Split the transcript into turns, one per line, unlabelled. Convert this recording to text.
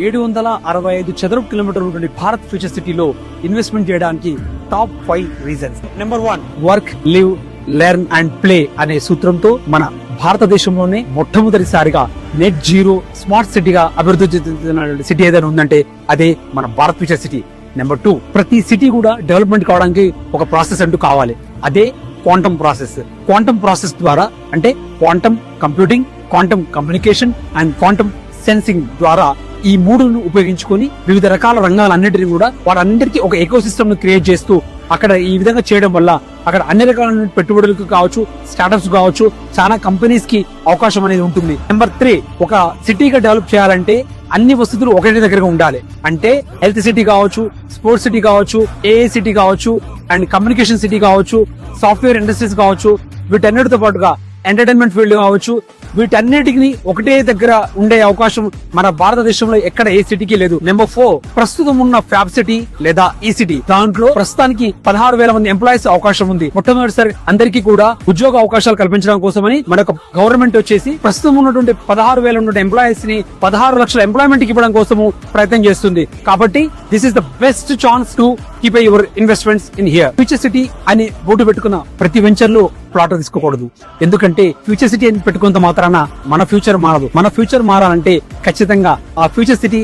765 చదరపు కిలోమీటర్ల నుండి భారత్ ఫ్యూచర్ సిటీలో ఇన్వెస్ట్మెంట్ చేయడానికి top 5 reasons. Number 1, work, live, learn and play అనే సూత్రంతో మన భారతదేశంలోనే మొట్టమొదటిసారిగా నెట్ జీరో స్మార్ట్ సిటీగా అభివృద్ధి చెందుతున్న సిటీ ఏదైనా ఉందంటే అదే మన భారత్ ఫ్యూచర్ సిటీ. నెంబర్ 2, ప్రతి సిటీ కూడా డెవలప్మెంట్ కావడానికి ఒక ప్రాసెస్ అంటూ కావాలి. అదే క్వాంటమ్ ప్రాసెస్. క్వాంటమ్ ప్రాసెస్ ద్వారా అంటే quantum computing, quantum communication and quantum sensing ద్వారా ఈ మూడును ఉపయోగించుకొని వివిధ రకాల రంగాలన్నింటినీ కూడా వాటన్నిటికీ ఒక ఎకో సిస్టమ్ ను క్రియేట్ చేస్తూ అక్కడ ఈ విధంగా చేయడం వల్ల అక్కడ అన్ని రకాల పెట్టుబడులకు కావచ్చు, స్టార్టప్స్ కావచ్చు, చాలా కంపెనీస్ కి అవకాశం అనేది ఉంటుంది. నెంబర్ 3, ఒక సిటీగా డెవలప్ చేయాలంటే అన్ని వసతులు ఒకటి దగ్గరగా ఉండాలి. అంటే హెల్త్ సిటీ కావచ్చు, స్పోర్ట్స్ సిటీ కావచ్చు, ఏఏ సిటీ కావచ్చు అండ్ కమ్యూనికేషన్ సిటీ కావచ్చు, సాఫ్ట్వేర్ ఇండస్ట్రీస్ కావచ్చు, వీటన్నిటితో పాటుగా ఎంటర్టైన్మెంట్ ఫీల్డ్ కావచ్చు, వీటన్నిటిని ఒకటే దగ్గర ఉండే అవకాశం మన భారతదేశంలో ఎక్కడ ఏ సిటీకి లేదు. నెంబర్ 4, ప్రస్తుతం ఉన్న ఫ్యాబ్ సిటీ లేదా ఈ సిటీ, దాంట్లో ప్రస్తుతానికి 16,000 మంది ఎంప్లాయీస్ అవకాశం ఉంది. మొట్టమొదటిసారి అందరికీ కూడా ఉద్యోగ అవకాశాలు కల్పించడం కోసమని మనకు గవర్నమెంట్ వచ్చేసి ప్రస్తుతం ఉన్నటువంటి 16,000 ఉన్న ఎంప్లాయీస్ ని 16 లక్షల ఎంప్లాయ్మెంట్ ఇవ్వడం కోసము ప్రయత్నం చేస్తుంది. కాబట్టి this is the best chance to keep your investments in here. Future city అని బోర్డు పెట్టుకున్న ప్రతి వెంచర్ లో ప్లాట్ తీసుకోకూడదు. ఎందుకంటే ఫ్యూచర్ సిటీ అని పెట్టుకున్నంత మాత్రాన మన ఫ్యూచర్ మారదు. మన ఫ్యూచర్ మారాలంటే ఖచ్చితంగా ఆ ఫ్యూచర్ సిటీ